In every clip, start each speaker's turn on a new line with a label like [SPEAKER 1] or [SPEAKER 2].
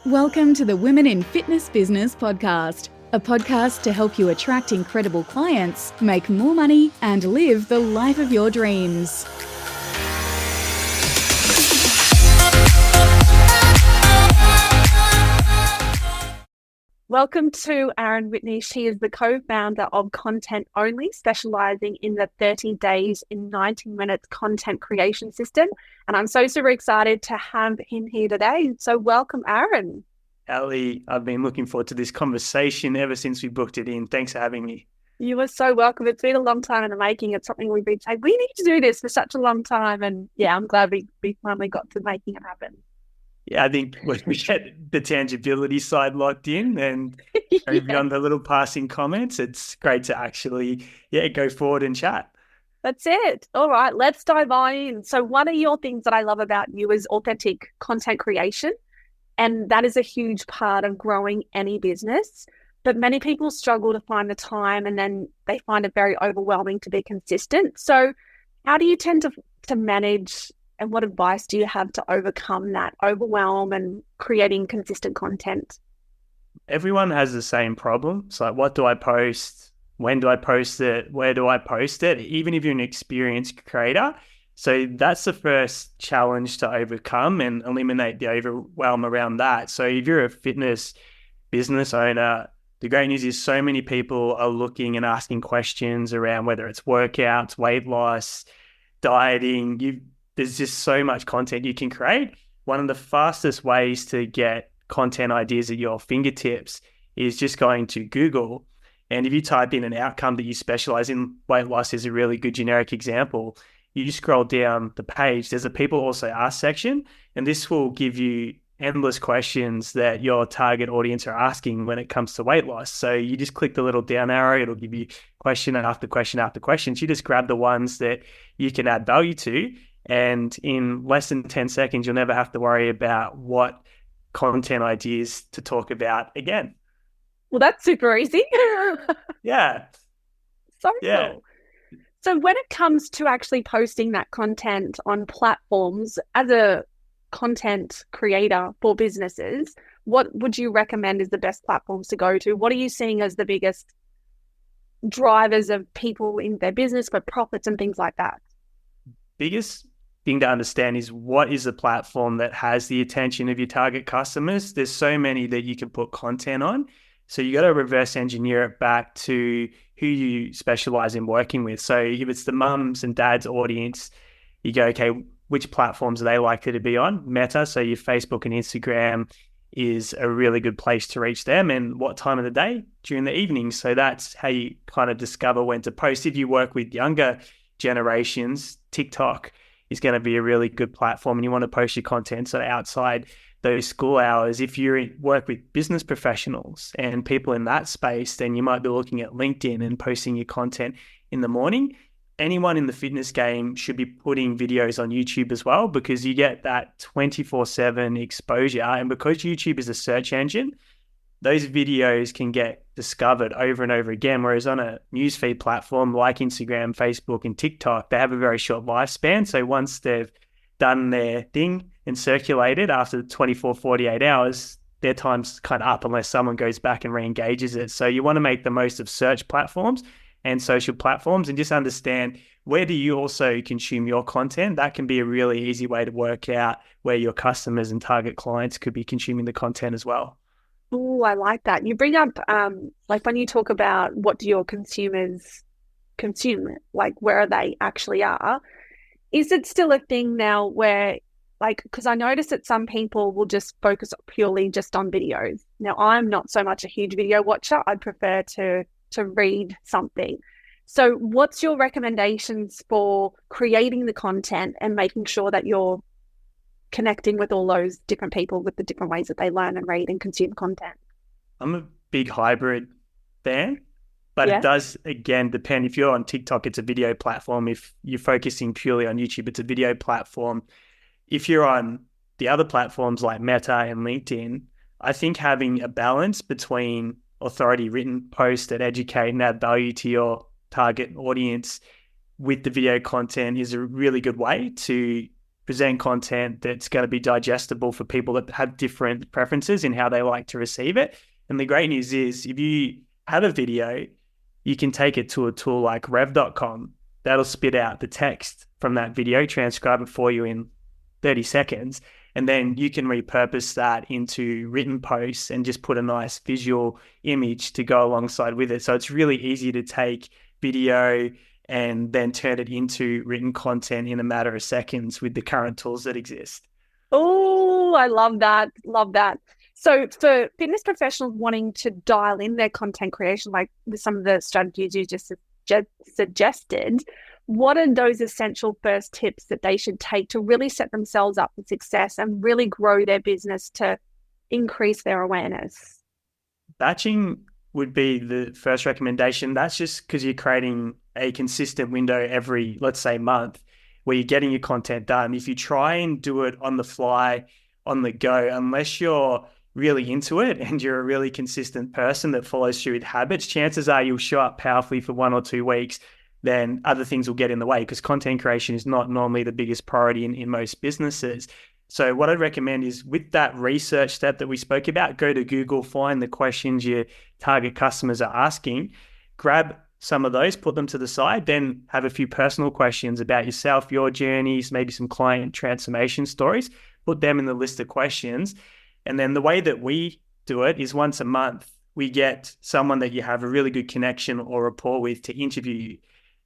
[SPEAKER 1] Welcome to the Women in Fitness Business podcast, a podcast to help you attract incredible clients, make more money, and live the life of your dreams.
[SPEAKER 2] Welcome to Aaron Whitney. She is the co-founder of Content Only, specializing in the 30 days in 90 minutes content creation system. And I'm so super excited to have him here today. So welcome, Aaron.
[SPEAKER 3] Ali, I've been looking forward to this conversation ever since we booked it in. Thanks for having me.
[SPEAKER 2] You are so welcome. It's been a long time in the making. It's something we've been saying, we need to do this for such a long time. And yeah, I'm glad we finally got to making it happen.
[SPEAKER 3] Yeah, I think we get the tangibility side locked in and
[SPEAKER 2] Yeah.
[SPEAKER 3] beyond the little passing comments, it's great to actually go forward and chat.
[SPEAKER 2] That's it. All right, let's dive on in. So one of your things that I love about you is authentic content creation. And that is a huge part of growing any business. But many people struggle to find the time, and then they find it very overwhelming to be consistent. So how do you tend to manage, and what advice do you have to overcome that overwhelm and creating consistent content?
[SPEAKER 3] Everyone has the same problem. It's like, what do I post? When do I post it? Where do I post it? Even if you're an experienced creator. So that's the first challenge to overcome and eliminate the overwhelm around that. So if you're a fitness business owner, the great news is so many people are looking and asking questions around whether it's workouts, weight loss, dieting. There's just so much content you can create. One of the fastest ways to get content ideas at your fingertips is just going to Google. And if you type in an outcome that you specialize in, weight loss is a really good generic example. You scroll down the page, there's a people also ask section, and this will give you endless questions that your target audience are asking when it comes to weight loss. So you just click the little down arrow, it'll give you question after question after question. So you just grab the ones that you can add value to. And in less than 10 seconds, you'll never have to worry about what content ideas to talk about again.
[SPEAKER 2] Well, that's super easy.
[SPEAKER 3] Yeah.
[SPEAKER 2] So cool. So when it comes to actually posting that content on platforms, as a content creator for businesses, what would you recommend is the best platforms to go to? What are you seeing as the biggest drivers of people in their business for profits and things like that?
[SPEAKER 3] Biggest thing to understand is what is the platform that has the attention of your target customers. There's so many that you can put content on. So you got to reverse engineer it back to who you specialize in working with. So if it's the mums and dads audience, you go, okay, which platforms are they likely to be on? Meta, so your Facebook and Instagram is a really good place to reach them. And what time of the day? During the evening. So that's how you kind of discover when to post. If you work with younger generations, TikTok is going to be a really good platform, and you want to post your content so outside those school hours. If you work with business professionals and people in that space, then you might be looking at LinkedIn and posting your content in the morning. Anyone in the fitness game should be putting videos on YouTube as well, because you get that 24/7 exposure. And because YouTube is a search engine, those videos can get discovered over and over again. Whereas on a newsfeed platform like Instagram, Facebook, and TikTok, they have a very short lifespan. So once they've done their thing and circulated after 24, 48 hours, their time's kind of up unless someone goes back and re-engages it. So you want to make the most of search platforms and social platforms, and just understand, where do you also consume your content? That can be a really easy way to work out where your customers and target clients could be consuming the content as well.
[SPEAKER 2] Oh, I like that. You bring up, like when you talk about what do your consumers consume, like where they actually are, is it still a thing now where, like, because I notice that some people will just focus purely just on videos. Now, I'm not so much a huge video watcher. I'd prefer to read something. So what's your recommendations for creating the content and making sure that you're connecting with all those different people with the different ways that they learn and read and consume content?
[SPEAKER 3] I'm a big hybrid fan, but It does, again, depend. If you're on TikTok, it's a video platform. If you're focusing purely on YouTube, it's a video platform. If you're on the other platforms like Meta and LinkedIn, I think having a balance between authority written posts that educate and add value to your target audience with the video content is a really good way to present content that's going to be digestible for people that have different preferences in how they like to receive it. And the great news is if you have a video, you can take it to a tool like rev.com. That'll spit out the text from that video, transcribe it for you in 30 seconds. And then you can repurpose that into written posts and just put a nice visual image to go alongside with it. So it's really easy to take video and then turn it into written content in a matter of seconds with the current tools that exist.
[SPEAKER 2] Oh, I love that. Love that. So for fitness professionals wanting to dial in their content creation, like with some of the strategies you just suggested, what are those essential first tips that they should take to really set themselves up for success and really grow their business to increase their awareness?
[SPEAKER 3] Batching would be the first recommendation. That's just because you're creating a consistent window every, let's say, month where you're getting your content done. If you try and do it on the fly, on the go, unless you're really into it and you're a really consistent person that follows through with habits, chances are you'll show up powerfully for 1 or 2 weeks, then other things will get in the way because content creation is not normally the biggest priority in most businesses. So what I'd recommend is with that research step that we spoke about, go to Google, find the questions your target customers are asking, grab some of those, put them to the side, then have a few personal questions about yourself, your journeys, maybe some client transformation stories, put them in the list of questions. And then the way that we do it is once a month, we get someone that you have a really good connection or rapport with to interview you.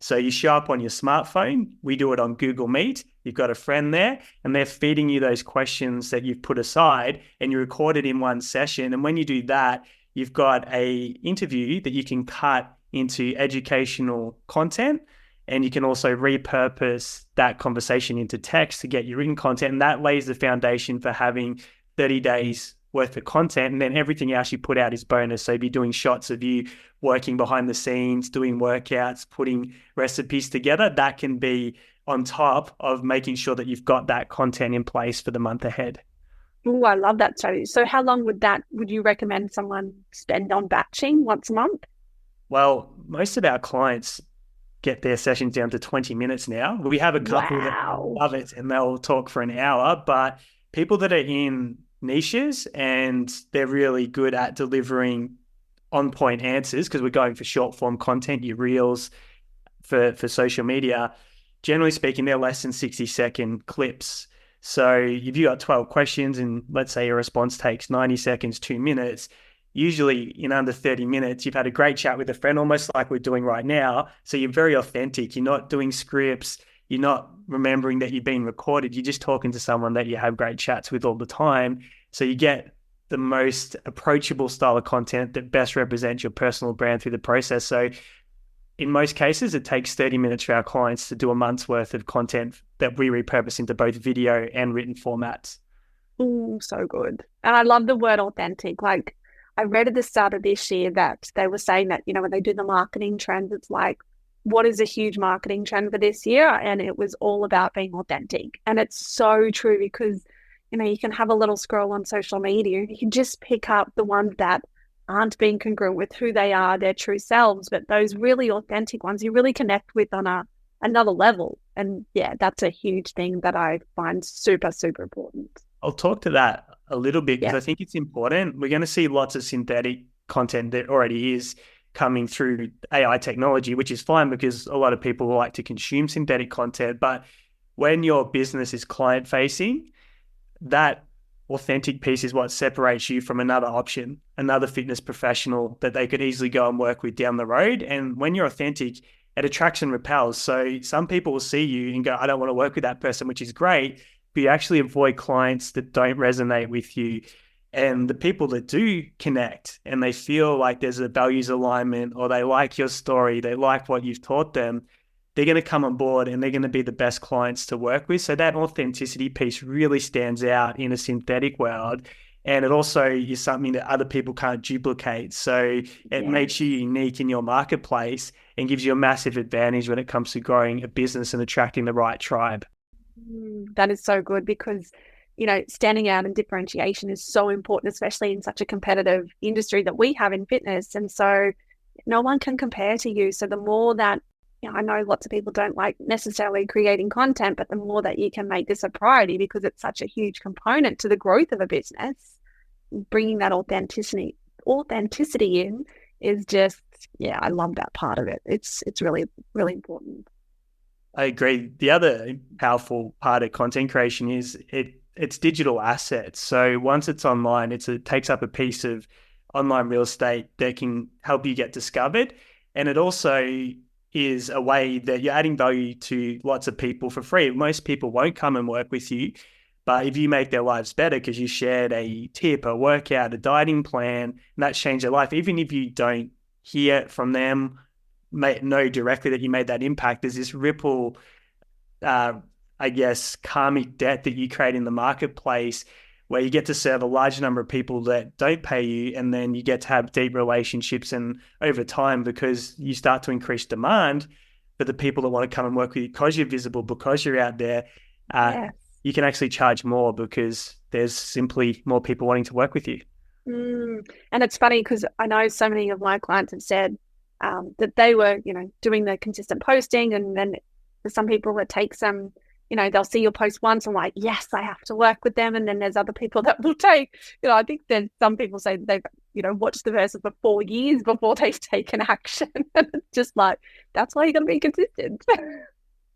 [SPEAKER 3] So you show up on your smartphone, we do it on Google Meet, you've got a friend there, and they're feeding you those questions that you've put aside and you record it in one session. And when you do that, you've got a interview that you can cut into educational content, and you can also repurpose that conversation into text to get your written content. And that lays the foundation for having 30 days worth of content, and then everything else you put out is bonus. So you'd be doing shots of you working behind the scenes, doing workouts, putting recipes together. That can be on top of making sure that you've got that content in place for the month ahead.
[SPEAKER 2] Oh, I love that strategy. So how long would you recommend someone spend on batching once a month?
[SPEAKER 3] Well, most of our clients get their sessions down to 20 minutes now. We have a couple that love it and they'll talk for an hour, but people that are in niches and they're really good at delivering on-point answers because we're going for short-form content, your reels for social media, generally speaking, they're less than 60-second clips. So if you got 12 questions and let's say your response takes 90 seconds, 2 minutes, usually in under 30 minutes, you've had a great chat with a friend, almost like we're doing right now. So you're very authentic. You're not doing scripts. You're not remembering that you've been recorded. You're just talking to someone that you have great chats with all the time. So you get the most approachable style of content that best represents your personal brand through the process. So in most cases, it takes 30 minutes for our clients to do a month's worth of content that we repurpose into both video and written formats.
[SPEAKER 2] Oh, so good. And I love the word authentic. Like I read at the start of this year that they were saying that, when they do the marketing trends, it's like, what is a huge marketing trend for this year? And it was all about being authentic. And it's so true because, you can have a little scroll on social media. You can just pick up the ones that aren't being congruent with who they are, their true selves. But those really authentic ones you really connect with on another level. And yeah, that's a huge thing that I find super, super important.
[SPEAKER 3] I'll talk to that a little bit because I think it's important. We're going to see lots of synthetic content that already is coming through AI technology, which is fine because a lot of people like to consume synthetic content. But when your business is client facing, that authentic piece is what separates you from another option, another fitness professional that they could easily go and work with down the road. And when you're authentic, it attracts and repels. So some people will see you and go, I don't want to work with that person, which is great, but you actually avoid clients that don't resonate with you. And the people that do connect and they feel like there's a values alignment or they like your story, they like what you've taught them, they're going to come on board and they're going to be the best clients to work with. So that authenticity piece really stands out in a synthetic world. And it also is something that other people can't duplicate. So it makes you unique in your marketplace and gives you a massive advantage when it comes to growing a business and attracting the right tribe.
[SPEAKER 2] That is so good because, standing out and differentiation is so important, especially in such a competitive industry that we have in fitness. And so no one can compare to you. So the more that I know lots of people don't like necessarily creating content, but the more that you can make this a priority, because it's such a huge component to the growth of a business, bringing that authenticity in is just, I love that part of it. It's really, really important.
[SPEAKER 3] I agree. The other powerful part of content creation is it's digital assets. So once it's online, it takes up a piece of online real estate that can help you get discovered. And it also is a way that you're adding value to lots of people for free. Most people won't come and work with you, but if you make their lives better because you shared a tip, a workout, a dieting plan, and that's changed their life, even if you don't hear from them, know directly that you made that impact, there's this ripple, karmic debt that you create in the marketplace where you get to serve a large number of people that don't pay you, and then you get to have deep relationships, and over time, because you start to increase demand for the people that want to come and work with you because you're visible, because you're out there, you can actually charge more because there's simply more people wanting to work with you.
[SPEAKER 2] And it's funny because I know so many of my clients have said that they were, doing the consistent posting, and then for some people it takes them, they'll see your post once and like, yes, I have to work with them. And then there's other people that will take, I think there's some people say they've, watched the verses for 4 years before they've taken action. And it's just like, that's why you're going to be consistent.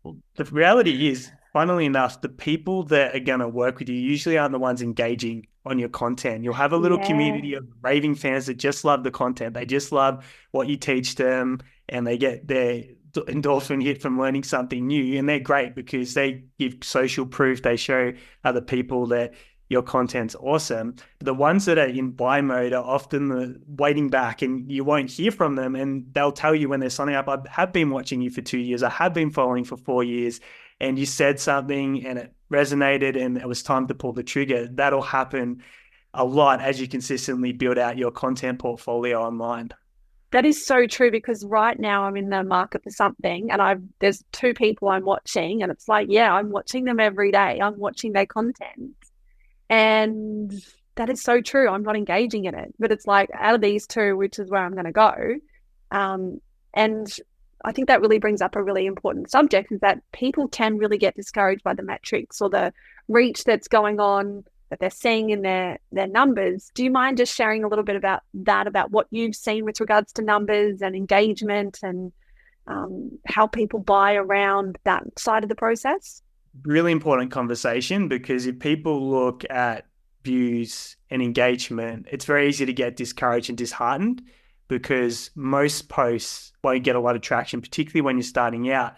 [SPEAKER 3] Well, the reality is, funnily enough, the people that are going to work with you usually aren't the ones engaging on your content. You'll have a little community of raving fans that just love the content. They just love what you teach them, and they get their endorphin hit from learning something new, and they're great because they give social proof. They show other people that your content's awesome. But the ones that are in buy mode are often waiting back, and you won't hear from them, and they'll tell you when they're signing up, I have been watching you for 2 years, I have been following for 4 years, and you said something and it resonated and it was time to pull the trigger. That'll happen a lot as you consistently build out your content portfolio online.
[SPEAKER 2] That is so true, because right now I'm in the market for something, and there's 2 people I'm watching, and it's like, I'm watching them every day. I'm watching their content, and that is so true. I'm not engaging in it, but it's like, out of these 2, which is where I'm going to go. And I think that really brings up a really important subject, is that people can really get discouraged by the metrics or the reach that's going on, that they're seeing in their numbers. Do you mind just sharing a little bit about that, about what you've seen with regards to numbers and engagement, and how people buy around that side of the process?
[SPEAKER 3] Really important conversation, because if people look at views and engagement, it's very easy to get discouraged and disheartened, because most posts won't get a lot of traction, particularly when you're starting out.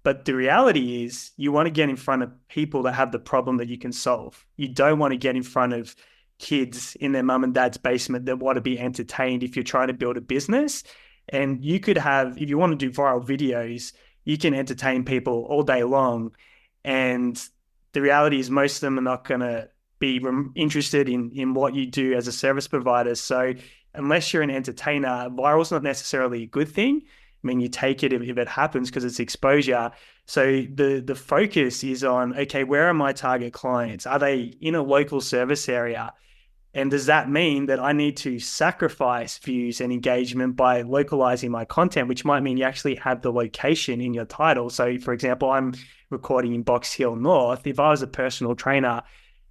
[SPEAKER 3] But the reality is, you want to get in front of people that have the problem that you can solve. You don't want to get in front of kids in their mum and dad's basement that want to be entertained if you're trying to build a business. And you could have, if you want to do viral videos, you can entertain people all day long. And the reality is, most of them are not going to be interested in what you do as a service provider. So unless you're an entertainer, viral is not necessarily a good thing. I mean, you take it if it happens, because it's exposure. So the focus is on, okay, where are my target clients? Are they in a local service area? And does that mean that I need to sacrifice views and engagement by localizing my content, which might mean you actually have the location in your title? So for example, I'm recording in Box Hill North. If I was a personal trainer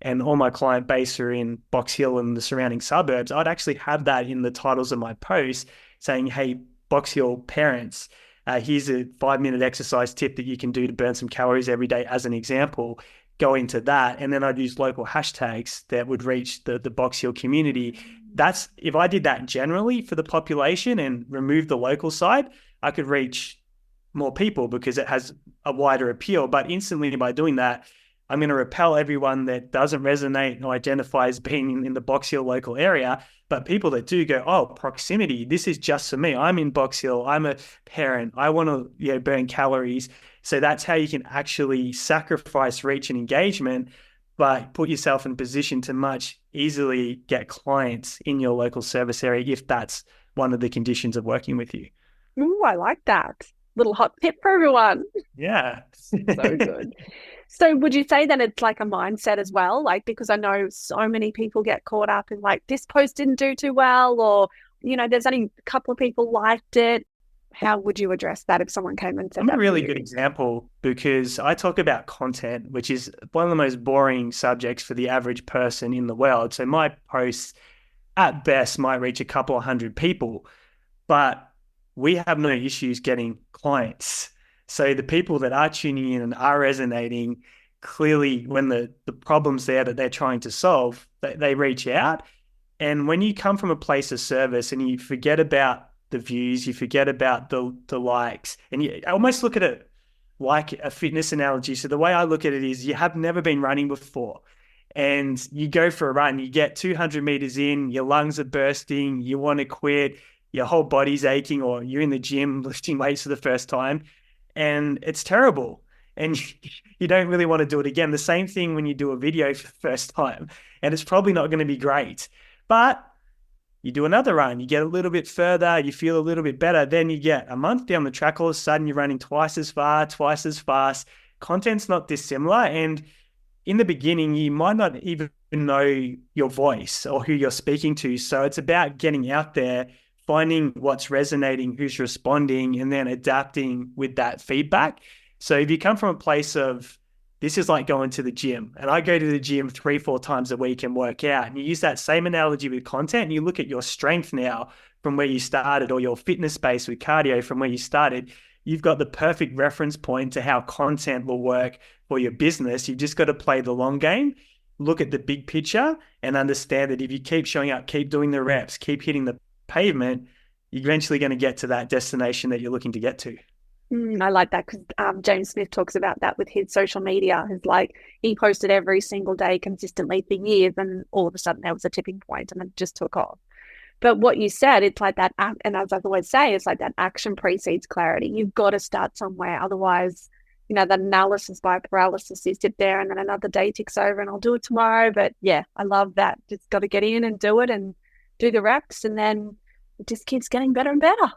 [SPEAKER 3] and all my client base are in Box Hill and the surrounding suburbs, I'd actually have that in the titles of my posts saying, hey, Box Hill parents, here's a 5-minute exercise tip that you can do to burn some calories every day, as an example. Go into that. And then I'd use local hashtags that would reach the Box Hill community. That's, if I did that generally for the population and remove the local side, I could reach more people because it has a wider appeal. But instantly by doing that, I'm going to repel everyone that doesn't resonate or identify as being in the Box Hill local area. But people that do go, oh, proximity, this is just for me. I'm in Box Hill. I'm a parent. I want to burn calories. So that's how you can actually sacrifice reach and engagement, but put yourself in position to much easily get clients in your local service area if that's one of the conditions of working with you.
[SPEAKER 2] Ooh, I like that. Little hot tip for everyone.
[SPEAKER 3] Yeah.
[SPEAKER 2] So good. So would you say that it's like a mindset as well? Like, because I know so many people get caught up in like, this post didn't do too well, or, there's only a couple of people liked it. how would you address that if someone came and said
[SPEAKER 3] I'm
[SPEAKER 2] that
[SPEAKER 3] a
[SPEAKER 2] to
[SPEAKER 3] really
[SPEAKER 2] you?
[SPEAKER 3] good example because I talk about content, which is one of the most boring subjects for the average person in the world. So my posts at best might reach a couple of hundred people, but we have no issues getting clients. So the people that are tuning in and are resonating, clearly when the problem's there that they're trying to solve, they reach out. And when you come from a place of service and you forget about the views, you forget about the likes, and you almost look at it like a fitness analogy. So the way I look at it is you have never been running before and you go for a run, you get 200 meters in, your lungs are bursting, you want to quit, your whole body's aching, or you're in the gym lifting weights for the first time and it's terrible. And you don't really want to do it again. The same thing when you do a video for the first time, and it's probably not going to be great. But you do another run, you get a little bit further, you feel a little bit better. Then you get a month down the track, all of a sudden you're running twice as far, twice as fast. Content's not dissimilar. And in the beginning, you might not even know your voice or who you're speaking to. So it's about getting out there, finding what's resonating, who's responding, and then adapting with that feedback. So if you come from a place of, this is like going to the gym, and I go to the gym 3-4 times a week and work out, and you use that same analogy with content and you look at your strength now from where you started, or your fitness base with cardio from where you started, you've got the perfect reference point to how content will work for your business. You've just got to play the long game, look at the big picture, and understand that if you keep showing up, keep doing the reps, keep hitting the pavement, you're eventually going to get to that destination that you're looking to get to.
[SPEAKER 2] I like that because James Smith talks about that with his social media. It's like he posted every single day consistently for years, and all of a sudden there was a tipping point and it just took off. But what you said, it's like that, and as I always say, it's like that action precedes clarity. You've got to start somewhere. Otherwise, that analysis by paralysis, you sit there and then another day ticks over and I'll do it tomorrow. But yeah, I love that. Just got to get in and do it and do the reps, and then it just keeps getting better and better.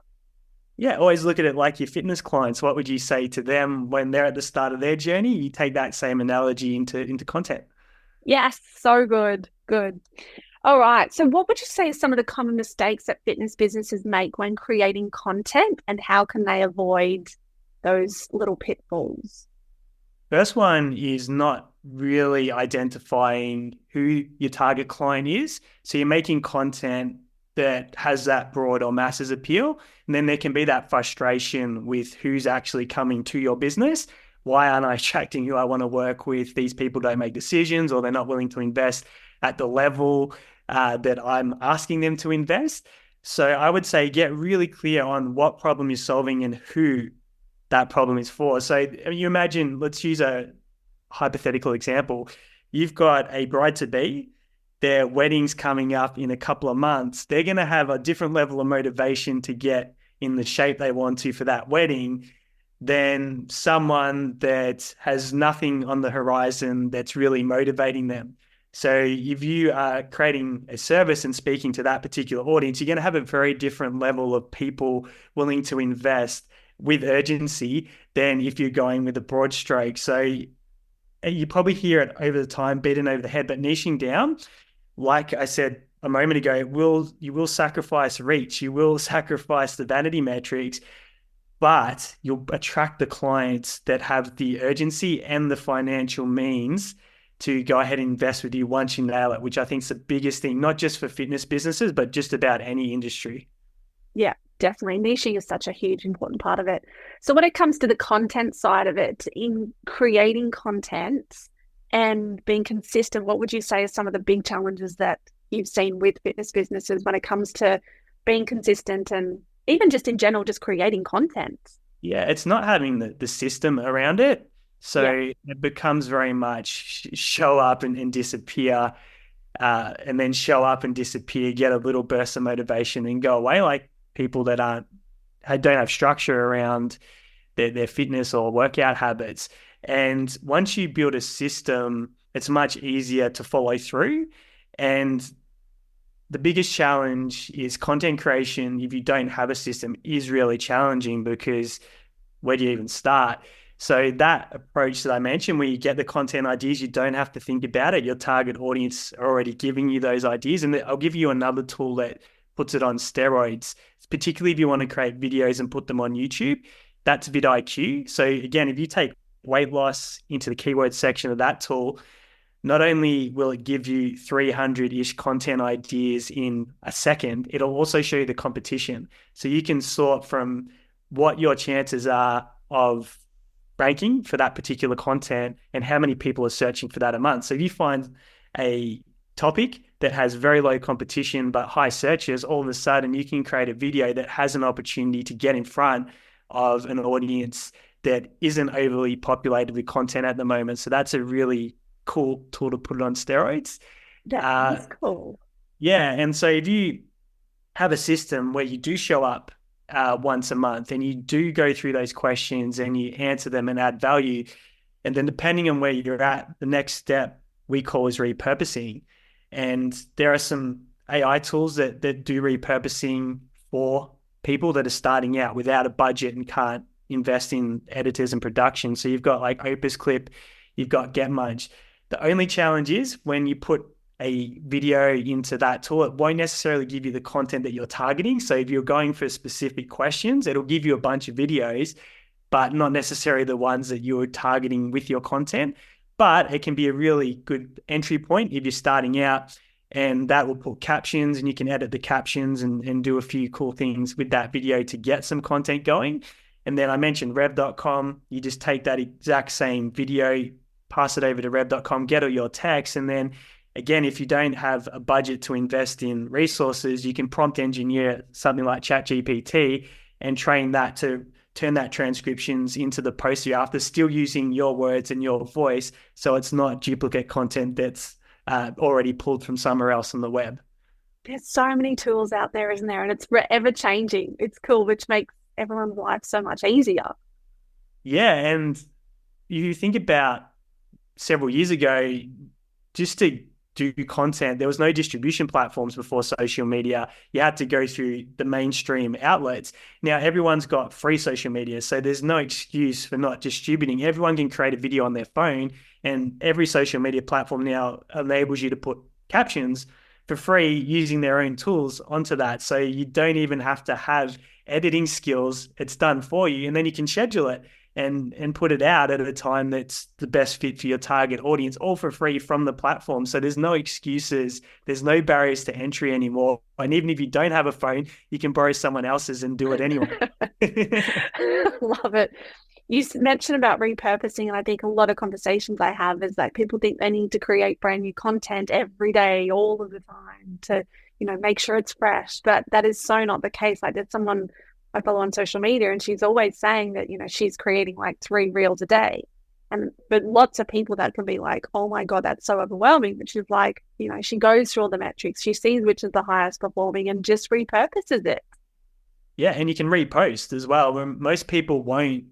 [SPEAKER 3] Yeah, always look at it like your fitness clients. What would you say to them when they're at the start of their journey? You take that same analogy into content.
[SPEAKER 2] Yes, so good. Good. All right. So what would you say are some of the common mistakes that fitness businesses make when creating content, and how can they avoid those little pitfalls?
[SPEAKER 3] First one is not really identifying who your target client is. So you're making content that has that broad or masses appeal. And then there can be that frustration with who's actually coming to your business. Why aren't I attracting who I want to work with? These people don't make decisions, or they're not willing to invest at the level that I'm asking them to invest. So I would say get really clear on what problem you're solving and who that problem is for. So you imagine, let's use a hypothetical example. You've got a bride-to-be, their wedding's coming up in a couple of months. They're going to have a different level of motivation to get in the shape they want to for that wedding than someone that has nothing on the horizon that's really motivating them. So if you are creating a service and speaking to that particular audience, you're going to have a very different level of people willing to invest with urgency than if you're going with a broad stroke. So you probably hear it over the time, beaten over the head, but niching down, like I said a moment ago, you will sacrifice reach, you will sacrifice the vanity metrics, but you'll attract the clients that have the urgency and the financial means to go ahead and invest with you once you nail it, which I think is the biggest thing, not just for fitness businesses, but just about any industry.
[SPEAKER 2] Yeah, definitely. Niching is such a huge, important part of it. So when it comes to the content side of it, in creating content and being consistent, what would you say are some of the big challenges that you've seen with fitness businesses when it comes to being consistent and even just in general, just creating content?
[SPEAKER 3] Yeah, it's not having the system around it. So It becomes very much show up and disappear, and then show up and disappear, get a little burst of motivation and go away, like people that don't have structure around their fitness or workout habits. And once you build a system, it's much easier to follow through. And the biggest challenge is content creation. If you don't have a system, is really challenging, because where do you even start? So that approach that I mentioned, where you get the content ideas, you don't have to think about it. Your target audience are already giving you those ideas. And I'll give you another tool that puts it on steroids, particularly if you want to create videos and put them on YouTube. That's vidIQ. So again, if you take weight loss into the keyword section of that tool, not only will it give you 300-ish content ideas in a second, it'll also show you the competition. So you can sort from what your chances are of ranking for that particular content and how many people are searching for that a month. So if you find a topic that has very low competition but high searches, all of a sudden you can create a video that has an opportunity to get in front of an audience that isn't overly populated with content at the moment. So that's a really cool tool to put it on steroids.
[SPEAKER 2] That's cool.
[SPEAKER 3] Yeah. And so if you have a system where you do show up once a month and you do go through those questions and you answer them and add value, and then depending on where you're at, the next step we call is repurposing. And there are some AI tools that do repurposing for people that are starting out without a budget and can't invest in editors and production. So you've got like Opus Clip, you've got GetMudge. The only challenge is when you put a video into that tool, it won't necessarily give you the content that you're targeting. So if you're going for specific questions, it'll give you a bunch of videos, but not necessarily the ones that you're targeting with your content. But it can be a really good entry point if you're starting out, and that will put captions and you can edit the captions and do a few cool things with that video to get some content going. And then I mentioned rev.com. You just take that exact same video, pass it over to rev.com, get all your text. And then again, if you don't have a budget to invest in resources, you can prompt engineer something like ChatGPT and train that to turn that transcriptions into the post you're after, still using your words and your voice. So it's not duplicate content that's already pulled from somewhere else on the web.
[SPEAKER 2] There's so many tools out there, isn't there? And it's ever changing. It's cool, which makes everyone's life so much easier.
[SPEAKER 3] Yeah. And you think about several years ago, just to do content, there was no distribution platforms before social media. You had to go through the mainstream outlets. Now everyone's got free social media, so there's no excuse for not distributing. Everyone can create a video on their phone, and every social media platform now enables you to put captions for free using their own tools onto that. So you don't even have to have editing skills. It's done for you, and then you can schedule it and put it out at a time that's the best fit for your target audience, all for free from the platform. So there's no excuses. There's no barriers to entry anymore. And even if you don't have a phone, you can borrow someone else's and do it anyway.
[SPEAKER 2] Love it. You mentioned about repurposing, and I think a lot of conversations I have is that people think they need to create brand new content every day, all of the time to, make sure it's fresh. But that is so not the case. Like there's someone I follow on social media, and she's always saying that, she's creating like 3 reels a day. But lots of people that can be like, oh my God, that's so overwhelming. But she's like, she goes through all the metrics. She sees which is the highest performing and just repurposes it.
[SPEAKER 3] Yeah. And you can repost as well. Most people won't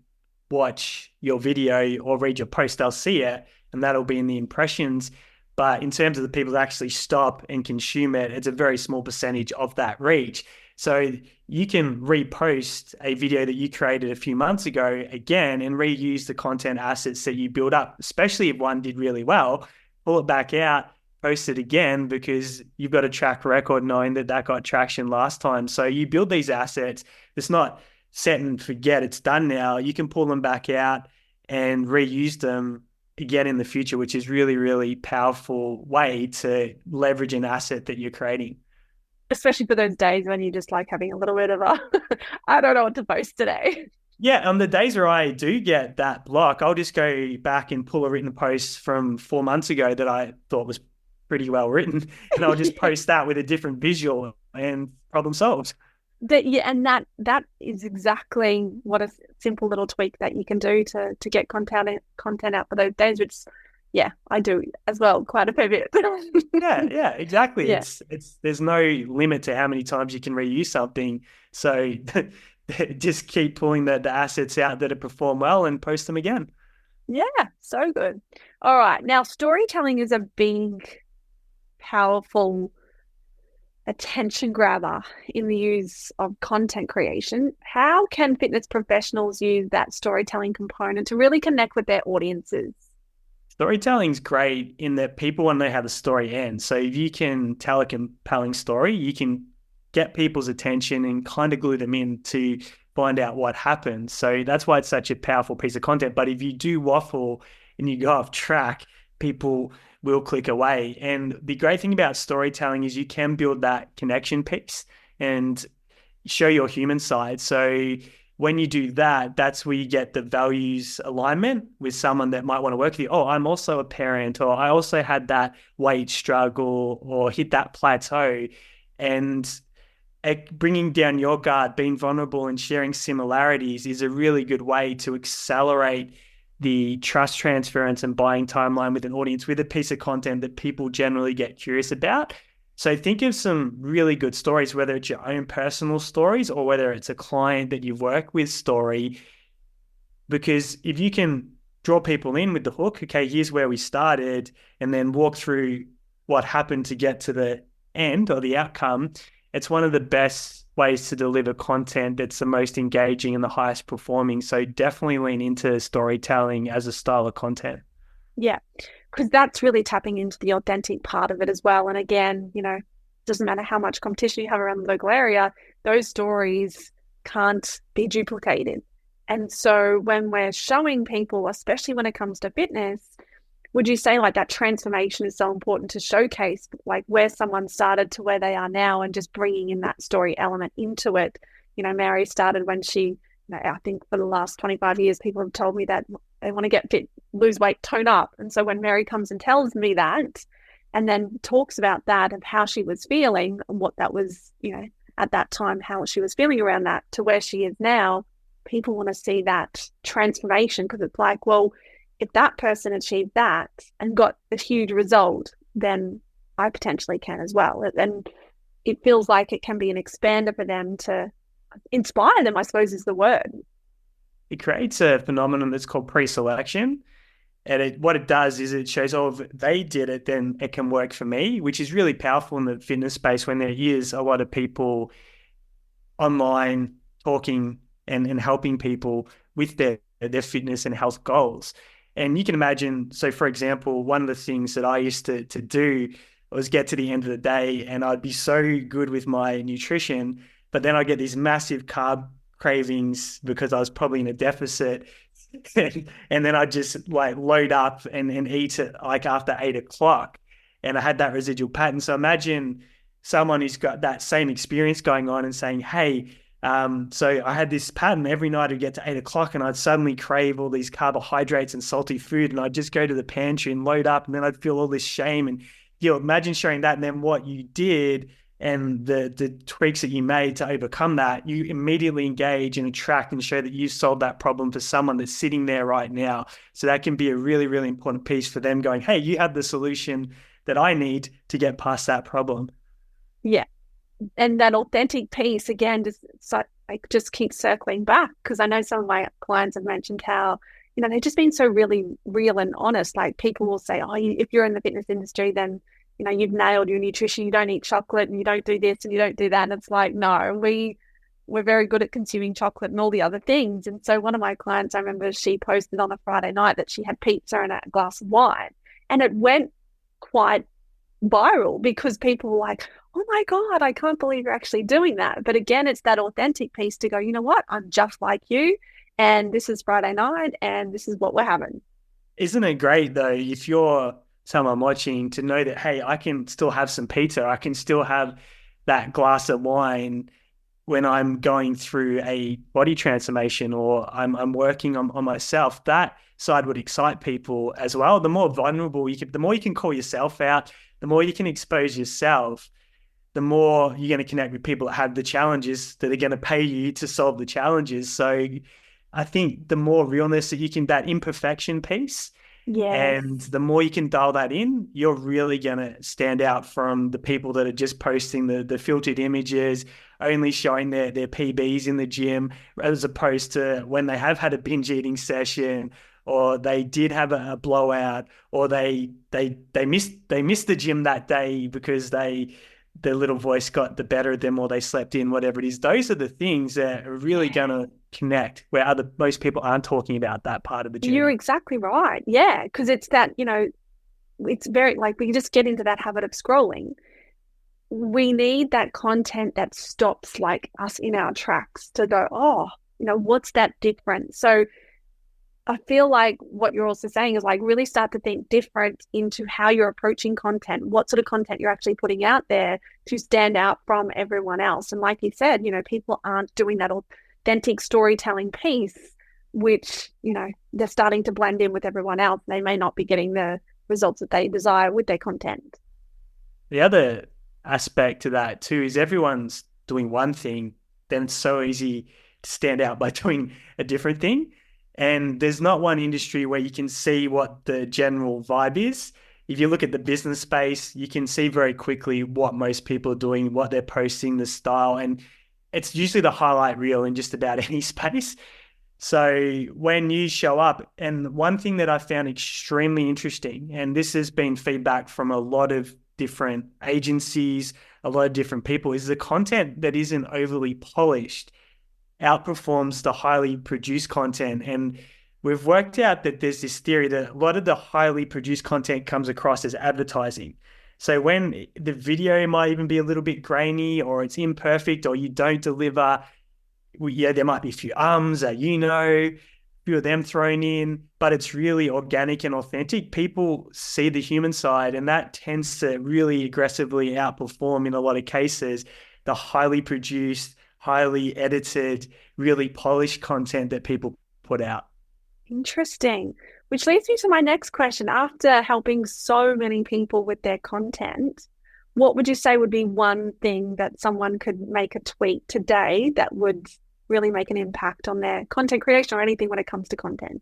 [SPEAKER 3] watch your video or read your post. They'll see it and that'll be in the impressions. But in terms of the people that actually stop and consume it, it's a very small percentage of that reach. So you can repost a video that you created a few months ago again and reuse the content assets that you build up, especially if one did really well, pull it back out, post it again, because you've got a track record knowing that got traction last time. So you build these assets. It's not set and forget, it's done now. You can pull them back out and reuse them again in the future, which is really, really powerful way to leverage an asset that you're creating.
[SPEAKER 2] Especially for those days when you're just like having a little bit of a, I don't know what to post today.
[SPEAKER 3] Yeah, on the days where I do get that block, I'll just go back and pull a written post from 4 months ago that I thought was pretty well written, and I'll just post that with a different visual and problem solved.
[SPEAKER 2] And that is exactly what a simple little tweak that you can do to get content out for those days, which I do as well quite a fair bit.
[SPEAKER 3] yeah, exactly.
[SPEAKER 2] Yeah.
[SPEAKER 3] It's there's no limit to how many times you can reuse something. So just keep pulling the assets out that have performed well and post them again.
[SPEAKER 2] Yeah, so good. All right. Now, storytelling is a big, powerful attention grabber in the use of content creation. How can fitness professionals use that storytelling component to really connect with their audiences?
[SPEAKER 3] Storytelling's great in that people want to know how the story ends. So if you can tell a compelling story, you can get people's attention and kind of glue them in to find out what happened. So that's why it's such a powerful piece of content. But if you do waffle and you go off track, people will click away. And the great thing about storytelling is you can build that connection piece and show your human side. So when you do that, that's where you get the values alignment with someone that might want to work with you. Oh, I'm also a parent, or I also had that weight struggle or hit that plateau. And bringing down your guard, being vulnerable and sharing similarities is a really good way to accelerate the trust transference and buying timeline with an audience with a piece of content that people generally get curious about. So think of some really good stories, whether it's your own personal stories or whether it's a client that you've worked with story, because if you can draw people in with the hook, okay, here's where we started, and then walk through what happened to get to the end or the outcome, it's one of the best ways to deliver content that's the most engaging and the highest performing. So definitely lean into storytelling as a style of content.
[SPEAKER 2] Yeah, because that's really tapping into the authentic part of it as well. And again, doesn't matter how much competition you have around the local area, those stories can't be duplicated. And so when we're showing people, especially when it comes to fitness, would you say like that transformation is so important to showcase like where someone started to where they are now and just bringing in that story element into it? Mary started when she, I think for the last 25 years, people have told me that they want to get fit, lose weight, tone up. And so when Mary comes and tells me that, and then talks about that and how she was feeling and what that was, at that time, how she was feeling around that to where she is now, people want to see that transformation, because it's like, well, if that person achieved that and got a huge result, then I potentially can as well. And it feels like it can be an expander for them to inspire them, I suppose is the word.
[SPEAKER 3] It creates a phenomenon that's called pre-selection. And what it does is it shows, oh, if they did it, then it can work for me, which is really powerful in the fitness space when there is a lot of people online talking and helping people with their fitness and health goals. And you can imagine, so for example, one of the things that I used to do was get to the end of the day and I'd be so good with my nutrition, but then I get these massive carb cravings because I was probably in a deficit. And then I just like load up and eat it like after 8:00. And I had that residual pattern. So imagine someone who's got that same experience going on and saying, hey, so I had this pattern every night. I'd get to 8:00 and I'd suddenly crave all these carbohydrates and salty food. And I'd just go to the pantry and load up. And then I'd feel all this shame. And imagine sharing that. And then what you did and the tweaks that you made to overcome that, you immediately engage and attract and show that you solved that problem for someone that's sitting there right now. So that can be a really, really important piece for them going, hey, you have the solution that I need to get past that problem.
[SPEAKER 2] Yeah. And that authentic piece, again, just keep circling back, because I know some of my clients have mentioned how, they've just been so really real and honest. Like people will say, oh, if you're in the fitness industry, then you've nailed your nutrition. You don't eat chocolate and you don't do this and you don't do that. And it's like, no, we're very good at consuming chocolate and all the other things. And so one of my clients, I remember she posted on a Friday night that she had pizza and a glass of wine, and it went quite viral because people were like, oh my God, I can't believe you're actually doing that. But again, it's that authentic piece to go, you know what? I'm just like you. And this is Friday night and this is what we're having.
[SPEAKER 3] Isn't it great though, if you're someone watching, to know that, hey, I can still have some pizza. I can still have that glass of wine when I'm going through a body transformation or I'm working on myself. That side would excite people as well. The more vulnerable the more you can call yourself out, the more you can expose yourself, the more you're going to connect with people that have the challenges that are going to pay you to solve the challenges. So I think the more realness that you can, that imperfection piece,
[SPEAKER 2] yes.
[SPEAKER 3] And the more you can dial that in, you're really going to stand out from the people that are just posting the filtered images, only showing their PBs in the gym, as opposed to when they have had a binge eating session, or they did have a blowout, or they missed the gym that day because their little voice got the better of them, or they slept in, whatever it is. Those are the things that are really going to connect, where most people aren't talking about that part of the journey.
[SPEAKER 2] You're exactly right. Yeah, because it's that, it's very like we just get into that habit of scrolling. we need that content that stops like us in our tracks to go, oh, what's that difference? So I feel like what you're also saying is like really start to think different into how you're approaching content, what sort of content you're actually putting out there to stand out from everyone else. And like you said, people aren't doing that authentic storytelling piece, which, they're starting to blend in with everyone else. They may not be getting the results that they desire with their content.
[SPEAKER 3] The other aspect to that too is everyone's doing one thing, then it's so easy to stand out by doing a different thing. And there's not one industry where you can see what the general vibe is. If you look at the business space, you can see very quickly what most people are doing, what they're posting, the style, and it's usually the highlight reel in just about any space. So when you show up, and one thing that I found extremely interesting, and this has been feedback from a lot of different agencies, a lot of different people, is the content that isn't overly polished outperforms the highly produced content. And we've worked out that there's this theory that a lot of the highly produced content comes across as advertising. So when the video might even be a little bit grainy, or it's imperfect, or you don't deliver, there might be a few a few of them thrown in, but it's really organic and authentic. People see the human side, and that tends to really aggressively outperform in a lot of cases the highly produced, highly edited, really polished content that people put out.
[SPEAKER 2] Interesting. Which leads me to my next question. After helping so many people with their content, what would you say would be one thing that someone could make a tweak today that would really make an impact on their content creation or anything when it comes to content?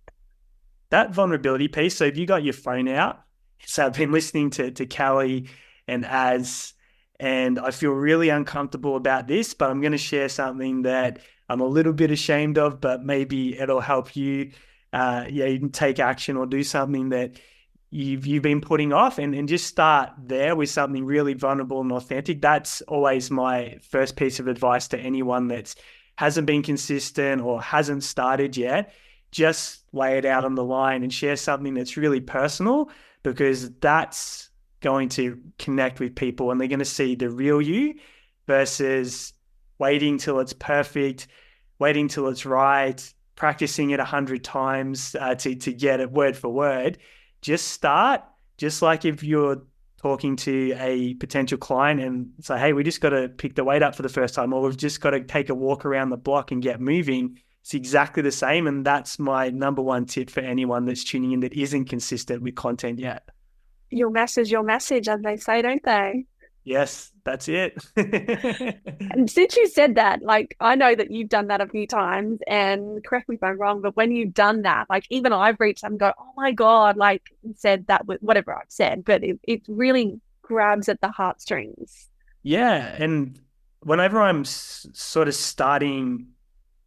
[SPEAKER 3] That vulnerability piece. So if you got your phone out, so I've been listening to Callie and Az, and I feel really uncomfortable about this, but I'm going to share something that I'm a little bit ashamed of, but maybe it'll help you, you can take action or do something that you've been putting off, and just start there with something really vulnerable and authentic. That's always my first piece of advice to anyone that hasn't been consistent or hasn't started yet. Just lay it out on the line and share something that's really personal, because that's going to connect with people and they're going to see the real you versus waiting till it's perfect, waiting till it's right, practicing it 100 times to get it word for word. Just start, just like if you're talking to a potential client and say, hey, we just got to pick the weight up for the first time, or we've just got to take a walk around the block and get moving. It's exactly the same. And that's my number one tip for anyone that's tuning in that isn't consistent with content yet.
[SPEAKER 2] Your message, as they say, don't they?
[SPEAKER 3] Yes, that's it.
[SPEAKER 2] And since you said that, like, I know that you've done that a few times, and correct me if I'm wrong, but when you've done that, like, even I've reached out and go, oh my God, like, said that with whatever I've said, but it really grabs at the heartstrings.
[SPEAKER 3] Yeah. And whenever I'm sort of starting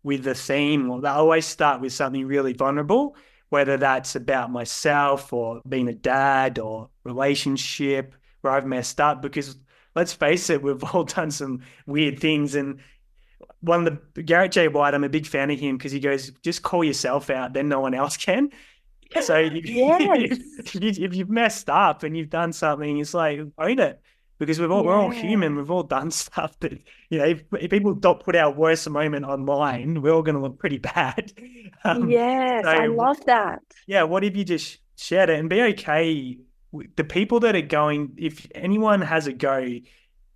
[SPEAKER 3] with the theme, I always start with something really vulnerable, whether that's about myself or being a dad or relationship where I've messed up, because let's face it, we've all done some weird things. And Garrett J. White, I'm a big fan of him because he goes, just call yourself out, then no one else can. So if you've messed up and you've done something, it's like, own it, because we're all human. We've all done stuff that, if people don't put our worst moment online, we're all going to look pretty bad.
[SPEAKER 2] I love that.
[SPEAKER 3] Yeah. What if you just shared it and be okay? The people that are going, if anyone has a go,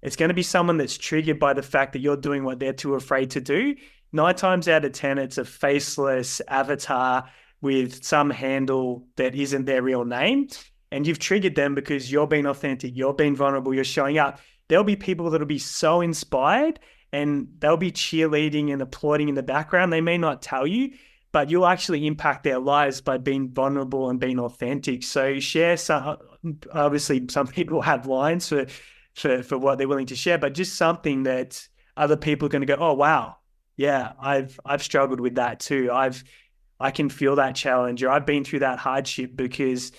[SPEAKER 3] it's going to be someone that's triggered by the fact that you're doing what they're too afraid to do. 9 times out of 10, it's a faceless avatar with some handle that isn't their real name. And you've triggered them because you're being authentic, you're being vulnerable, you're showing up. There'll be people that'll be so inspired and they'll be cheerleading and applauding in the background. They may not tell you, but you'll actually impact their lives by being vulnerable and being authentic. So share some, obviously some people have lines for what they're willing to share, but just something that other people are going to go, oh, wow. Yeah, I've struggled with that too. I can feel that challenge, or I've been through that hardship, because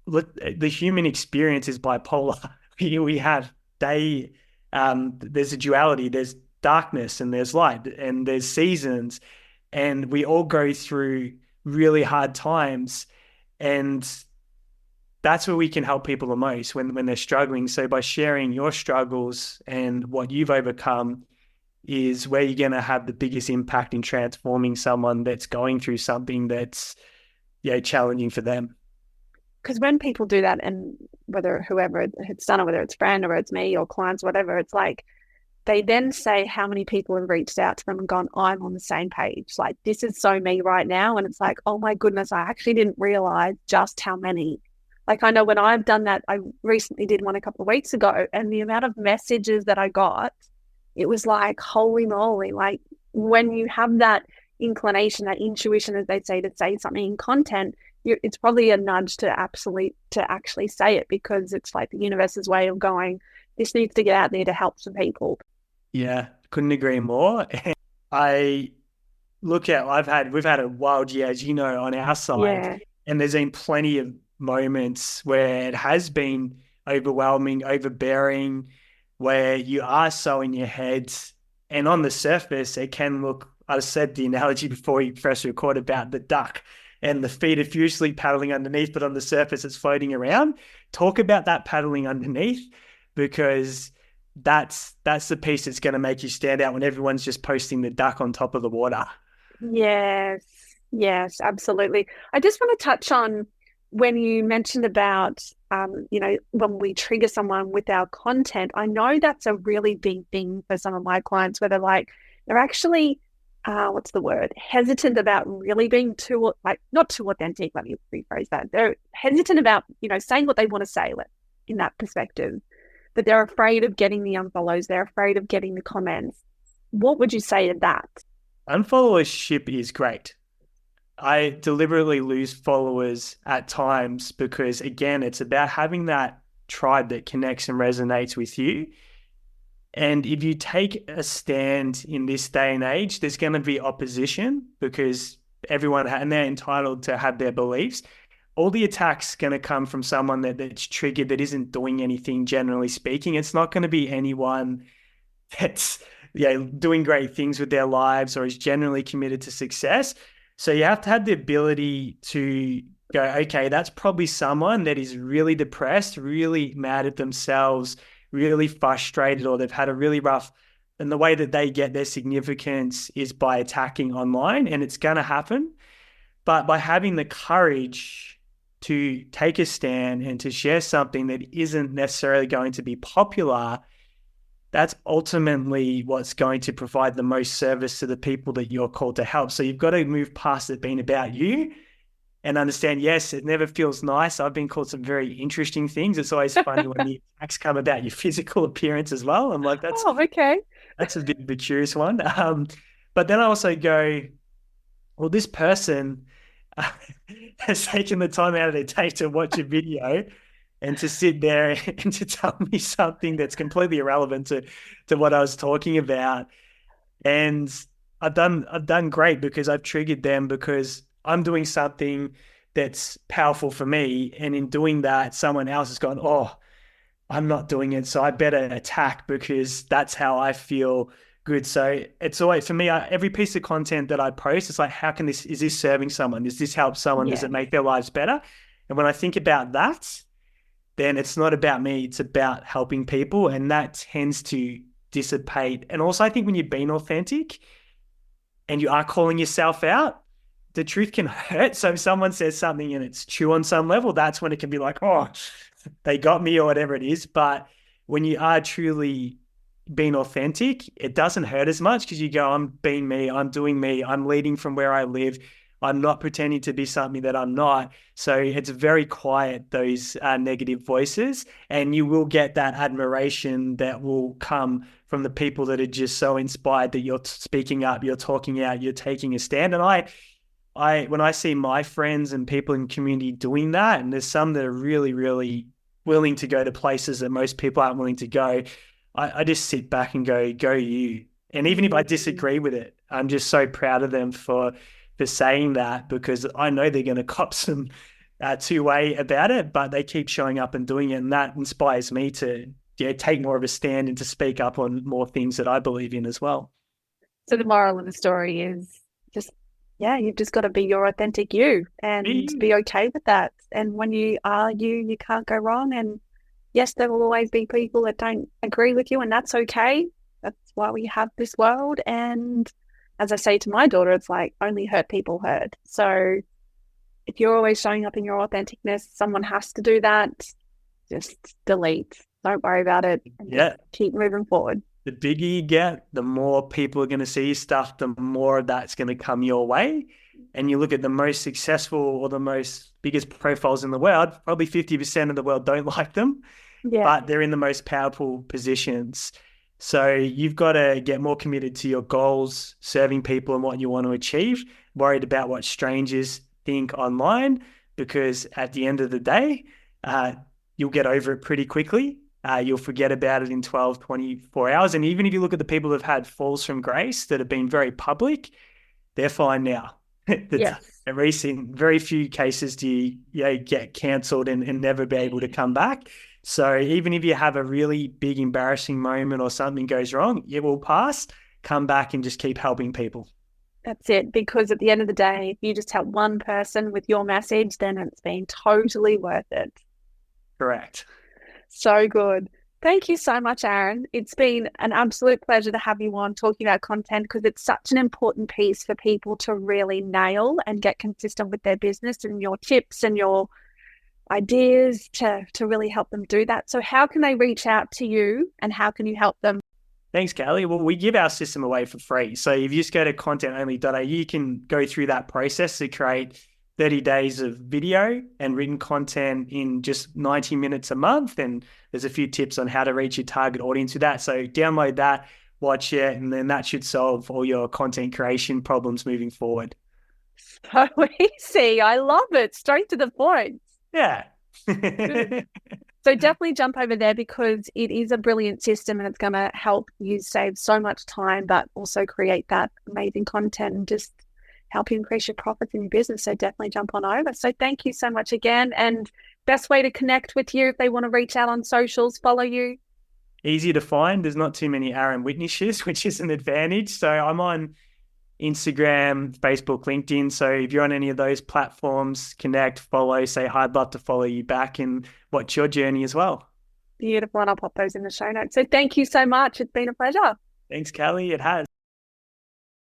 [SPEAKER 3] look, the human experience is bipolar. We have there's a duality, there's darkness and there's light and there's seasons, and we all go through really hard times. And that's where we can help people the most when they're struggling. So by sharing your struggles and what you've overcome is where you're going to have the biggest impact in transforming someone that's going through something that's challenging for them.
[SPEAKER 2] Because when people do that, and whether whoever it's done, or whether it's friend or it's me or clients, whatever, it's like they then say how many people have reached out to them and gone, I'm on the same page. Like, this is so me right now. And it's like, oh my goodness, I actually didn't realize just how many. Like, I know when I've done that, I recently did one a couple of weeks ago, and the amount of messages that I got, it was like, holy moly. Like, when you have that inclination, that intuition, as they say, to say something in content, it's probably a nudge to actually say it, because it's like the universe's way of going, this needs to get out there to help some people.
[SPEAKER 3] Yeah, couldn't agree more. I look at, we've had a wild year, as you know, on our side, and there's been plenty of moments where it has been overwhelming, overbearing, where you are so in your head, and on the surface, it can look, I said the analogy before we first recorded about the duck, and the feet are furiously paddling underneath, but on the surface, it's floating around. Talk about that paddling underneath, because that's the piece that's going to make you stand out when everyone's just posting the duck on top of the water.
[SPEAKER 2] Yes, absolutely. I just want to touch on when you mentioned about, when we trigger someone with our content. I know that's a really big thing for some of my clients, where they're actually, what's the word? Hesitant about really being too, not too authentic. Let me rephrase that. They're hesitant about, saying what they want to say, in that perspective. But they're afraid of getting the unfollows. They're afraid of getting the comments. What would you say to that?
[SPEAKER 3] Unfollowership is great. I deliberately lose followers at times because, again, it's about having that tribe that connects and resonates with you. And if you take a stand in this day and age, there's going to be opposition, because everyone, and they're entitled to have their beliefs. All the attacks going to come from someone that's triggered, that isn't doing anything, generally speaking. It's not going to be anyone that's doing great things with their lives or is generally committed to success. So you have to have the ability to go, okay, that's probably someone that is really depressed, really mad at themselves, really frustrated, or they've had a really rough, and the way that they get their significance is by attacking online, and it's going to happen. But by having the courage to take a stand and to share something that isn't necessarily going to be popular, that's ultimately what's going to provide the most service to the people that you're called to help. So you've got to move past it being about you and understand, yes, it never feels nice. I've been called some very interesting things. It's always funny when the attacks come about your physical appearance as well. I'm like, that's a bit of a curious one. But then I also go, well, this person has taken the time out of their day to watch a video and to sit there and to tell me something that's completely irrelevant to what I was talking about. And I've done great, because I've triggered them, because I'm doing something that's powerful for me. And in doing that, someone else has gone, oh, I'm not doing it, so I better attack, because that's how I feel good. So it's always, for me, every piece of content that I post, it's like, is this serving someone? Does this help someone? Does it make their lives better? And when I think about that, then it's not about me, it's about helping people. And that tends to dissipate. And also, I think when you're being authentic and you are calling yourself out, the truth can hurt. So if someone says something and it's true on some level, that's when it can be like, oh, they got me, or whatever it is. But when you are truly being authentic, it doesn't hurt as much, because you go, I'm being me, I'm doing me, I'm leading from where I live. I'm not pretending to be something that I'm not. So it's very quiet, those negative voices, and you will get that admiration that will come from the people that are just so inspired that you're speaking up, you're talking out, you're taking a stand. And I when I see my friends and people in community doing that, and there's some that are really, really willing to go to places that most people aren't willing to go, I just sit back and go you. And even if I disagree with it, I'm just so proud of them for saying that, because I know they're going to cop some two-way about it, but they keep showing up and doing it. And that inspires me to take more of a stand and to speak up on more things that I believe in as well.
[SPEAKER 2] So the moral of the story is just, you've just got to be your authentic you and be okay with that. And when you are you can't go wrong. And yes, there will always be people that don't agree with you, and that's okay. That's why we have this world. And as I say to my daughter, it's like only hurt people hurt. So if you're always showing up in your authenticness, someone has to do that. Just delete. Don't worry about it.
[SPEAKER 3] Yeah.
[SPEAKER 2] Keep moving forward.
[SPEAKER 3] The bigger you get, the more people are going to see your stuff, the more that's going to come your way. And you look at the most successful or the most biggest profiles in the world, probably 50% of the world don't like them, but they're in the most powerful positions. So you've got to get more committed to your goals, serving people and what you want to achieve, worried about what strangers think online, because at the end of the day, you'll get over it pretty quickly. You'll forget about it in 12, 24 hours. And even if you look at the people that have had falls from grace that have been very public, they're fine now. At least in very few cases do you get cancelled and never be able to come back. So even if you have a really big embarrassing moment or something goes wrong, it will pass. Come back and just keep helping people.
[SPEAKER 2] That's it. Because at the end of the day, if you just help one person with your message, then it's been totally worth it.
[SPEAKER 3] Correct.
[SPEAKER 2] So good. Thank you so much, Aaron. It's been an absolute pleasure to have you on talking about content, because it's such an important piece for people to really nail and get consistent with their business, and your tips and your ideas to really help them do that. So how can they reach out to you and how can you help them?
[SPEAKER 3] Thanks, Kelly. Well, we give our system away for free. So if you just go to contentonly.au, you can go through that process to create 30 days of video and written content in just 90 minutes a month. And there's a few tips on how to reach your target audience with that. So download that, watch it, and then that should solve all your content creation problems moving forward.
[SPEAKER 2] So easy. I love it. Straight to the point.
[SPEAKER 3] Yeah.
[SPEAKER 2] So definitely jump over there, because it is a brilliant system and it's going to help you save so much time, but also create that amazing content and just help you increase your profits in your business. So definitely jump on over. So thank you so much again. And best way to connect with you if they want to reach out on socials, follow you?
[SPEAKER 3] Easy to find. There's not too many Aaron Whitney shifts, which is an advantage. So I'm on Instagram, Facebook, LinkedIn. So if you're on any of those platforms, connect, follow, say hi. I'd love to follow you back and watch your journey as well.
[SPEAKER 2] Beautiful. And I'll pop those in the show notes. So thank you so much. It's been a pleasure.
[SPEAKER 3] Thanks, Kelly. It has.